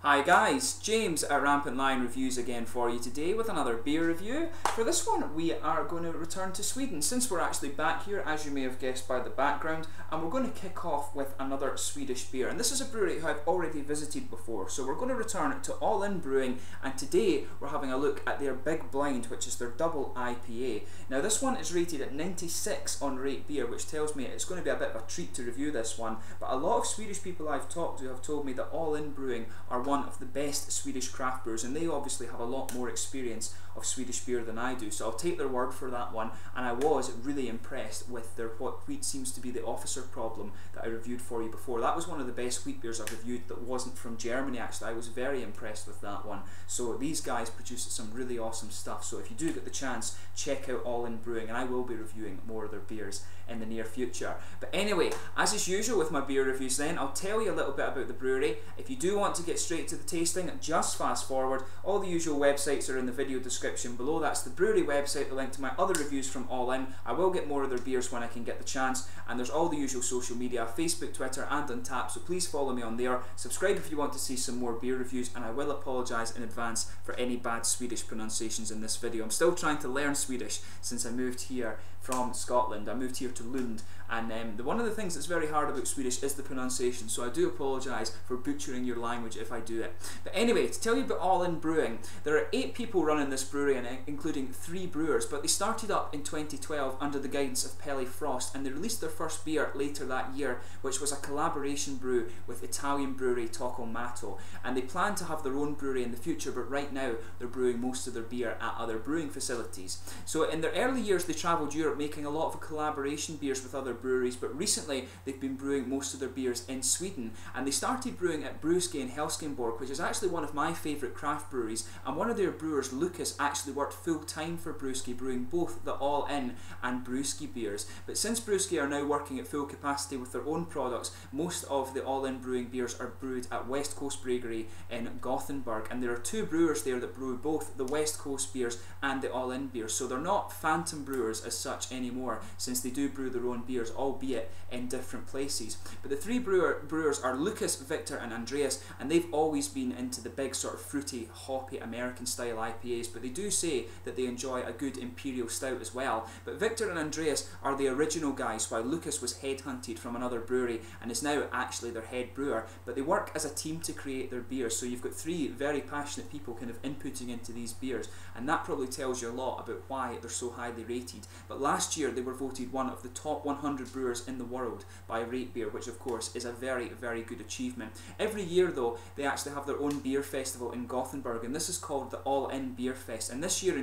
Hi guys, James at Rampant Lion Reviews again for you today with another beer review. For this one we are going to return to Sweden since we're actually back here, as you may have guessed by the background, and we're going to kick off with another Swedish beer. And this is a brewery who I've already visited before, so we're going to return to All In Brewing, and today we're having a look at their Big Blind, which is their double IPA. Now this one is rated at 96 on Rate Beer, which tells me it's going to be a bit of a treat to review this one, but a lot of Swedish people I've talked to have told me that All In Brewing are one of the best Swedish craft brewers, and they obviously have a lot more experience of Swedish beer than I do, so I'll take their word for that one. And I was really impressed with their what wheat seems to be the officer problem that I reviewed for you before. That was one of the best wheat beers I've reviewed that wasn't from Germany actually. I was very impressed with that one. So these guys produce some really awesome stuff, so if you do get the chance, check out All In Brewing, and I will be reviewing more of their beers in the near future. But anyway, as is usual with my beer reviews then, I'll tell you a little bit about the brewery. If you do want to get straight to the tasting, just fast forward. All the usual websites are in the video description below. That's the brewery website, the link to my other reviews from All In. I will get more of their beers when I can get the chance, and there's all the usual social media, Facebook, Twitter and Untappd, so please follow me on there. Subscribe if you want to see some more beer reviews, and I will apologise in advance for any bad Swedish pronunciations in this video. I'm still trying to learn Swedish since I moved here from Scotland. I moved here to Lund, and one of the things that's very hard about Swedish is the pronunciation, so I do apologise for butchering your language if I do it. But anyway, to tell you about All In Brewing, there are 8 people running this brewery, and including 3 brewers, but they started up in 2012 under the guidance of Pelle Frost, and they released their first beer later that year, which was a collaboration brew with Italian brewery Toccolmato, and they plan to have their own brewery in the future, but right now they're brewing most of their beer at other brewing facilities. So in their early years they travelled Europe making a lot of collaboration beers with other breweries, but recently they've been brewing most of their beers in Sweden, and they started brewing at Brewski in Helsingborg, which is actually one of my favourite craft breweries, and one of their brewers, Lucas, actually worked full time for Brewski, brewing both the All In and Brewski beers. But since Brewski are now working at full capacity with their own products, most of the All In Brewing beers are brewed at West Coast Brewery in Gothenburg, and there are 2 brewers there that brew both the West Coast beers and the All In beers, so they're not phantom brewers as such anymore, since they do brew their own beers, albeit in different places. But the 3 brewers are Lucas, Victor and Andreas, and they've always been into the big sort of fruity, hoppy American style IPAs, but they do say that they enjoy a good imperial stout as well. But Victor and Andreas are the original guys, while Lucas was headhunted from another brewery and is now actually their head brewer, but they work as a team to create their beers, so you've got 3 very passionate people kind of inputting into these beers, and that probably tells you a lot about why they're so highly rated. But last year they were voted one of the top 100 brewers in the world by Rate Beer, which of course is a very, very good achievement. Every year though, they actually have their own beer festival in Gothenburg, and this is called the All In Beer Fest, and this year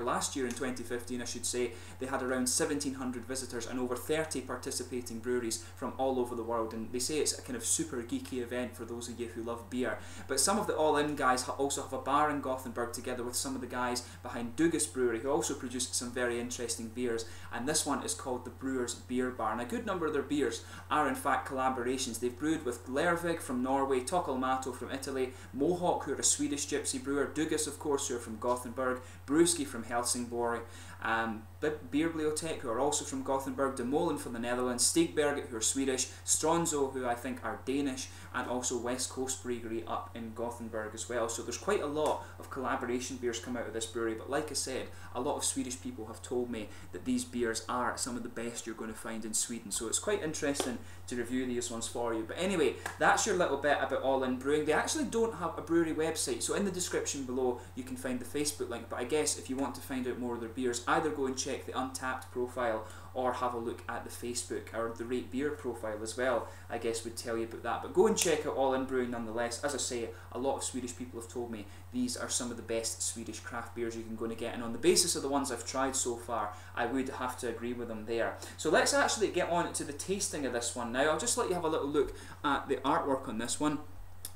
last year in 2015 I should say, they had around 1700 visitors and over 30 participating breweries from all over the world, and they say it's a kind of super geeky event for those of you who love beer. But some of the All In guys also have a bar in Gothenburg together with some of the guys behind Dugas Brewery, who also produce some very interesting beers, and this one is called the Brewers Beer Bar, and a good number of their beers are in fact collaborations. They've brewed with Lervig from Norway, Toccolmato from Italy, Mohawk, who are a Swedish gypsy brewer, Dugas of course, who are from Gothenburg, Brewski from Helsingborg, Bierbibliotek, who are also from Gothenburg, De Molen from the Netherlands, Stegberget, who are Swedish, Stronzo, who I think are Danish, and also West Coast Brewery up in Gothenburg as well. So there's quite a lot of collaboration beers come out of this brewery, but like I said, a lot of Swedish people have told me that these beers are some of the best you're going to find in Sweden, so it's quite interesting to review these ones for you. But anyway, that's your little bit about All In Brewing. They actually don't have a brewery website, so in the description below you can find the Facebook link, but I guess if you want to find out more of their beers, either go and check the Untappd profile or have a look at the Facebook or the Rate Beer profile as well, I guess would tell you about that. But go and check out All In Brewing nonetheless. As I say, a lot of Swedish people have told me these are some of the best Swedish craft beers you can go and get, and on the basis of the ones I've tried so far, I would have to agree with them there. So let's actually get on to the tasting of this one now. I'll just let you have a little look at the artwork on this one.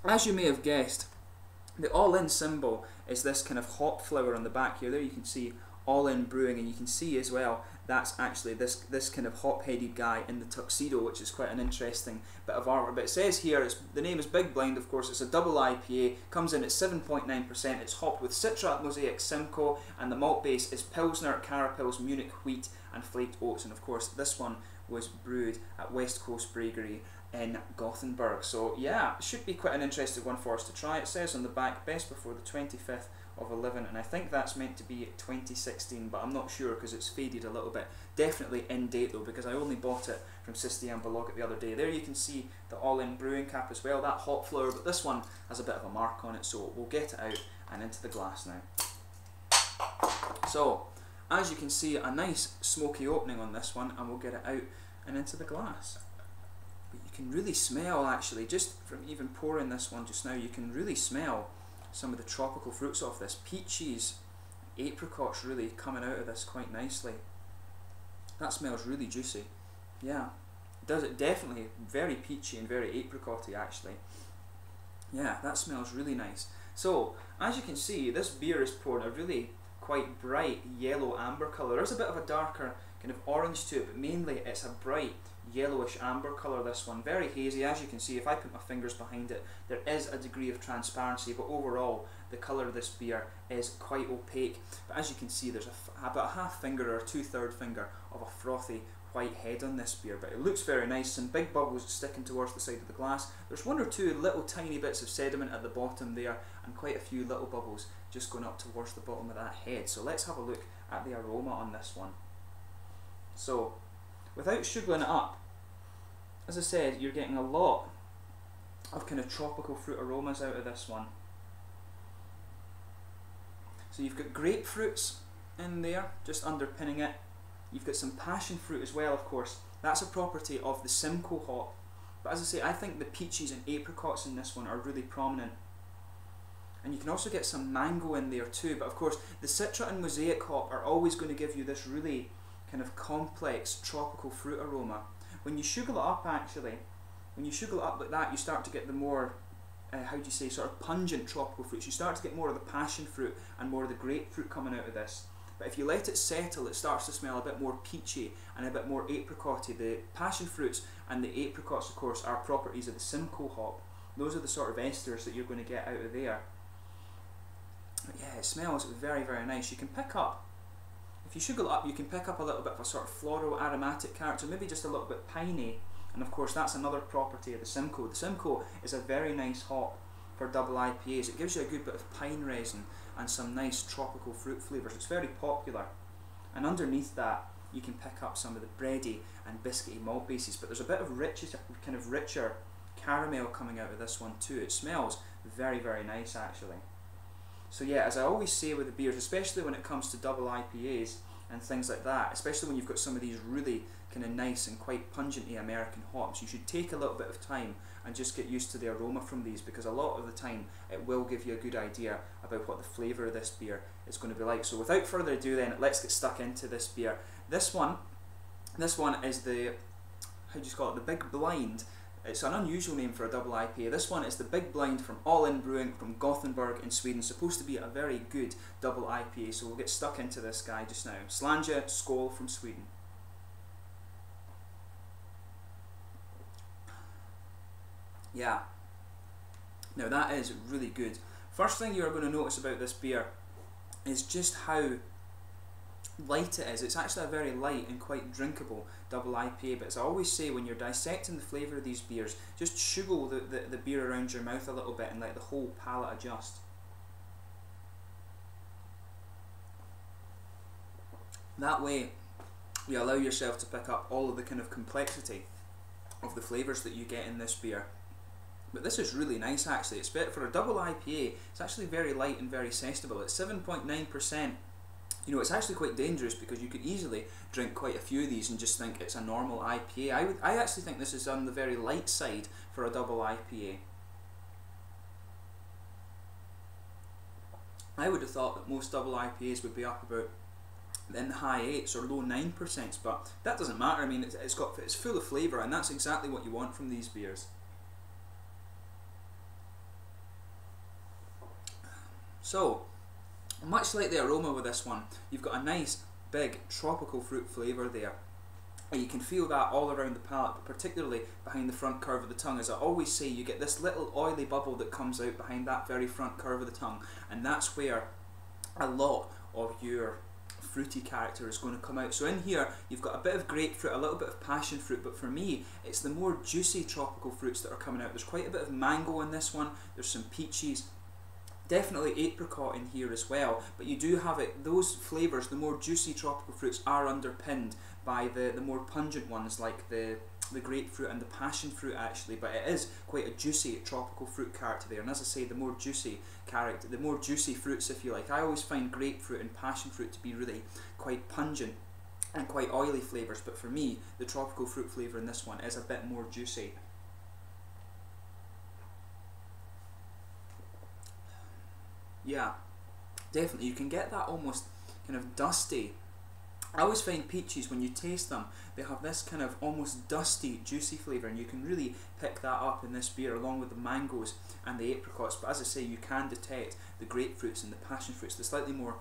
As you may have guessed, the All In symbol is this kind of hop flower on the back here. There you can see All In Brewing, and you can see as well that's actually this kind of hop-headed guy in the tuxedo, which is quite an interesting bit of artwork. But it says here, the name is Big Blind, of course. It's a double IPA, comes in at 7.9%. It's hopped with Citra, Mosaic, Simcoe, and the malt base is Pilsner, Carapils, Munich wheat, and flaked oats. And of course, this one was brewed at West Coast Brewery in Gothenburg. So yeah, it should be quite an interesting one for us to try. It says on the back, best before the 25th of 11, and I think that's meant to be 2016, but I'm not sure because it's faded a little bit. Definitely in date though, because I only bought it from System Balog the other day. There you can see the All In Brewing cap as well, that hop flower, but this one has a bit of a mark on it, so we'll get it out and into the glass now. So as you can see, a nice smoky opening on this one, and we'll get it out and into the glass. But you can really smell, actually, just from even pouring this one just now, you can really smell some of the tropical fruits of this. Peaches, apricots really coming out of this quite nicely. That smells really juicy. Yeah, it does. It definitely very peachy and very apricotty actually. Yeah, that smells really nice. So as you can see, this beer is poured a really quite bright yellow amber colour. There's a bit of a darker kind of orange to it, but mainly it's a bright yellowish amber colour, this one. Very hazy, as you can see. If I put my fingers behind it, there is a degree of transparency, but overall the colour of this beer is quite opaque. But as you can see, there's about a half finger or a 2/3 finger of a frothy white head on this beer, but it looks very nice. Some big bubbles sticking towards the side of the glass. There's one or two little tiny bits of sediment at the bottom there, and quite a few little bubbles just going up towards the bottom of that head. So let's have a look at the aroma on this one. So without sugaring it up, as I said, you're getting a lot of kind of tropical fruit aromas out of this one. So you've got grapefruits in there, just underpinning it. You've got some passion fruit as well, of course. That's a property of the Simcoe hop. But as I say, I think the peaches and apricots in this one are really prominent. And you can also get some mango in there too. But of course, the Citra and Mosaic hop are always going to give you this really kind of complex tropical fruit aroma. When you sugar it up, actually, when you sugar it up like that, you start to get the more, how do you say, sort of pungent tropical fruits. You start to get more of the passion fruit and more of the grapefruit coming out of this. But if you let it settle, it starts to smell a bit more peachy and a bit more apricotty. The passion fruits and the apricots, of course, are properties of the Simcoe hop. Those are the sort of esters that you're going to get out of there. But yeah, it smells very, very nice. You can pick up, if you sugar it up, you can pick up a little bit of a sort of floral aromatic character, maybe just a little bit piney. And of course, that's another property of the Simcoe. The Simcoe is a very nice hop for double IPAs. It gives you a good bit of pine resin and some nice tropical fruit flavours. It's very popular. And underneath that, you can pick up some of the bready and biscuity malt bases. But there's a bit of kind of richer caramel coming out of this one too. It smells very, very nice actually. So yeah, as I always say with the beers, especially when it comes to double IPAs and things like that, especially when you've got some of these really kind of nice and quite pungently American hops, you should take a little bit of time and just get used to the aroma from these, because a lot of the time it will give you a good idea about what the flavour of this beer is going to be like. So without further ado then, let's get stuck into this beer. This one is the, how do you call it, the Big Blind. It's an unusual name for a double IPA. This one is the Big Blind from All In Brewing from Gothenburg in Sweden. Supposed to be a very good double IPA, so we'll get stuck into this guy just now. Slanja Skål from Sweden. Yeah, now that is really good. First thing you're going to notice about this beer is just how light it is. It's actually a very light and quite drinkable double IPA, but as I always say, when you're dissecting the flavour of these beers, just sugar the beer around your mouth a little bit and let the whole palate adjust. That way you allow yourself to pick up all of the kind of complexity of the flavours that you get in this beer. But this is really nice actually. It's better for a double IPA. It's actually very light and very sessionable. It's 7.9%. You know, it's actually quite dangerous because you could easily drink quite a few of these and just think it's a normal IPA. I actually think this is on the very light side for a double IPA. I would have thought that most double IPAs would be up about in the high 8s or low 9%, but that doesn't matter. I mean, it's full of flavour, and that's exactly what you want from these beers. So, much like the aroma with this one, you've got a nice big tropical fruit flavour there. And you can feel that all around the palate, but particularly behind the front curve of the tongue. As I always say, you get this little oily bubble that comes out behind that very front curve of the tongue, and that's where a lot of your fruity character is going to come out. So in here you've got a bit of grapefruit, a little bit of passion fruit, but for me it's the more juicy tropical fruits that are coming out. There's quite a bit of mango in this one, there's some peaches, definitely apricot in here as well, but you do have it, those flavours, the more juicy tropical fruits are underpinned by the more pungent ones like the grapefruit and the passion fruit actually, but it is quite a juicy tropical fruit character there. And as I say, the more juicy character, the more juicy fruits if you like. I always find grapefruit and passion fruit to be really quite pungent and quite oily flavours, but for me the tropical fruit flavour in this one is a bit more juicy. Yeah, definitely you can get that almost kind of dusty. I always find peaches, when you taste them, they have this kind of almost dusty, juicy flavour, and you can really pick that up in this beer along with the mangoes and the apricots. But as I say, you can detect the grapefruits and the passion fruits. The slightly more,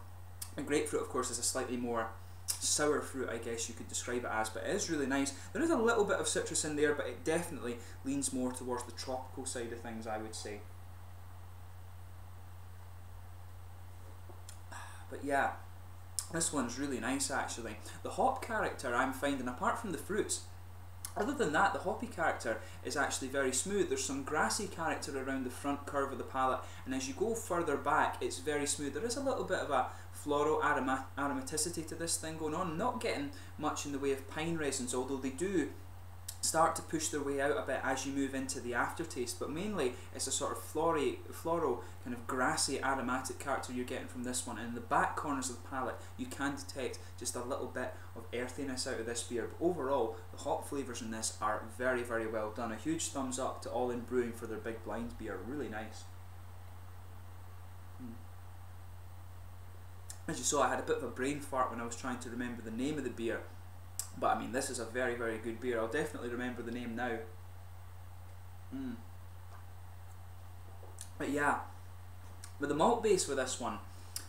and grapefruit of course is a slightly more sour fruit, I guess you could describe it as, but it is really nice. There is a little bit of citrus in there, but it definitely leans more towards the tropical side of things, I would say. But yeah, this one's really nice actually. The hop character I'm finding, apart from the fruits, other than that, the hoppy character is actually very smooth. There's some grassy character around the front curve of the palate, and as you go further back, it's very smooth. There is a little bit of a floral aromaticity to this thing going on. Not getting much in the way of pine resins, although they do start to push their way out a bit as you move into the aftertaste, but mainly it's a sort of floral kind of grassy aromatic character you're getting from this one. And in the back corners of the palate you can detect just a little bit of earthiness out of this beer, but overall the hop flavours in this are very, very well done. A huge thumbs up to All In Brewing for their big blind beer, really nice. As you saw, I had a bit of a brain fart when I was trying to remember the name of the beer, but I mean, this is a very, very good beer. I'll definitely remember the name now. But yeah, with the malt base with this one,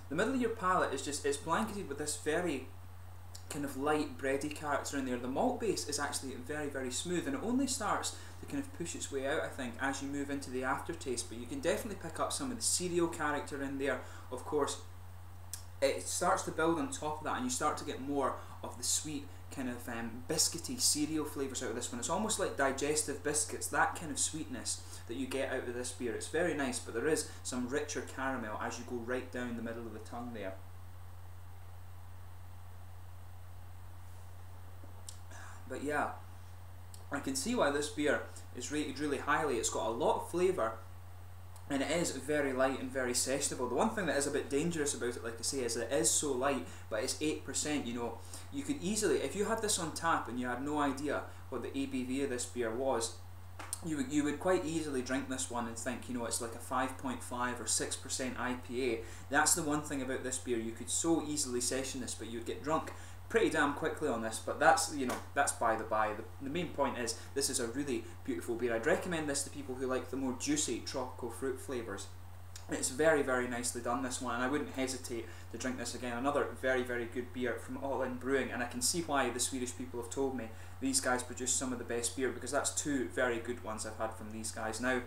the middle of your palate is just, it's blanketed with this very kind of light bready character in there. The malt base is actually very, very smooth, and it only starts to kind of push its way out, I think, as you move into the aftertaste. But you can definitely pick up some of the cereal character in there. Of course, it starts to build on top of that, and you start to get more of the sweet kind of biscuity cereal flavours out of this one. It's almost like digestive biscuits, that kind of sweetness that you get out of this beer. It's very nice, but there is some richer caramel as you go right down the middle of the tongue there. But yeah, I can see why this beer is rated really highly. It's got a lot of flavour, and it is very light and very sessionable. The one thing that is a bit dangerous about it, like I say, is that it is so light, but it's 8%, you know. You could easily, if you had this on tap and you had no idea what the ABV of this beer was, you would quite easily drink this one and think, you know, it's like a 5.5 or 6% IPA. That's the one thing about this beer. You could so easily session this, but you would get drunk pretty damn quickly on this. But that's, you know, that's by the by. The main point is this is a really beautiful beer. I'd recommend this to people who like the more juicy tropical fruit flavours. It's very, very nicely done, this one, and I wouldn't hesitate to drink this again. Another very, very good beer from All In Brewing, and I can see why the Swedish people have told me these guys produce some of the best beer, because that's two very good ones I've had from these guys. Now,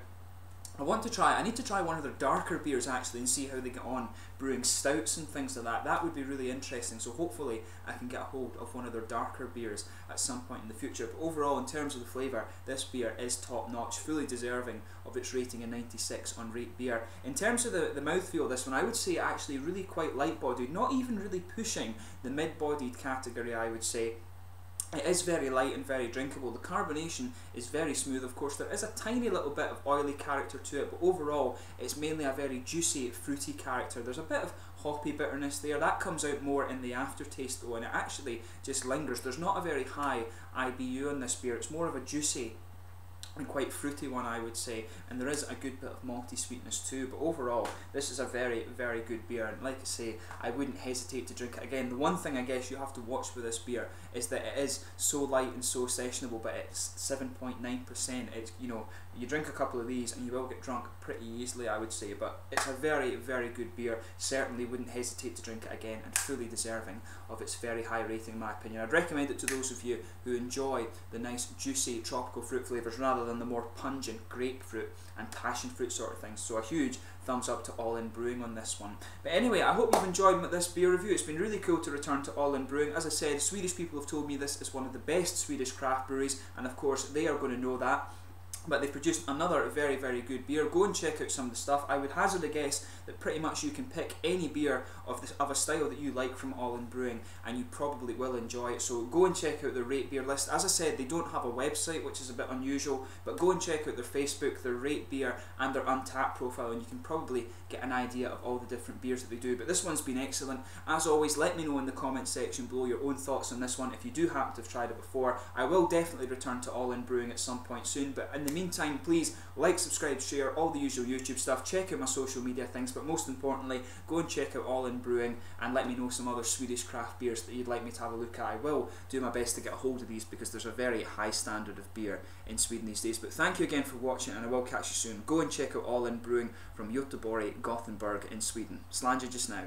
I need to try one of their darker beers actually and see how they get on brewing stouts and things like that. That would be really interesting, so hopefully I can get a hold of one of their darker beers at some point in the future. But overall, in terms of the flavour, this beer is top notch, fully deserving of its rating of 96 on Rate Beer. In terms of the mouthfeel of this one, I would say actually really quite light bodied, not even really pushing the mid bodied category, I would say. It is very light and very drinkable. The carbonation is very smooth, of course. There is a tiny little bit of oily character to it, but overall it's mainly a very juicy, fruity character. There's a bit of hoppy bitterness there. That comes out more in the aftertaste though, and it actually just lingers. There's not a very high IBU on this beer. It's more of a juicy and quite fruity one, I would say, and there is a good bit of malty sweetness too. But overall, this is a very, very good beer, and like I say, I wouldn't hesitate to drink it again. The one thing I guess you have to watch with this beer is that it is so light and so sessionable, but it's 7.9%. It's, you know, You drink a couple of these and you will get drunk pretty easily, I would say, but it's a very, very good beer. Certainly wouldn't hesitate to drink it again, and fully deserving of its very high rating in my opinion. I'd recommend it to those of you who enjoy the nice juicy tropical fruit flavours rather than the more pungent grapefruit and passion fruit sort of things. So a huge thumbs up to All In Brewing on this one. But anyway, I hope you've enjoyed this beer review. It's been really cool to return to All In Brewing. As I said, Swedish people have told me this is one of the best Swedish craft breweries, and of course they are going to know that. But they've produced another very, very good beer. Go and check out some of the stuff. I would hazard a guess that pretty much you can pick any beer of a style that you like from All In Brewing, and you probably will enjoy it. So go and check out their rate beer list. As I said, they don't have a website, which is a bit unusual, but go and check out their Facebook, their rate beer, and their Untappd profile, and you can probably get an idea of all the different beers that they do. But this one's been excellent. As always, let me know in the comment section below your own thoughts on this one if you do happen to have tried it before. I will definitely return to All In Brewing at some point soon, but in the meantime, please like, subscribe, share, all the usual YouTube stuff. Check out my social media things, but most importantly, go and check out All In Brewing and let me know some other Swedish craft beers that you'd like me to have a look at. I will do my best to get a hold of these because there's a very high standard of beer in Sweden these days. But thank you again for watching, and I will catch you soon. Go and check out All In Brewing from Göteborg, Gothenburg in Sweden. Slanja just now.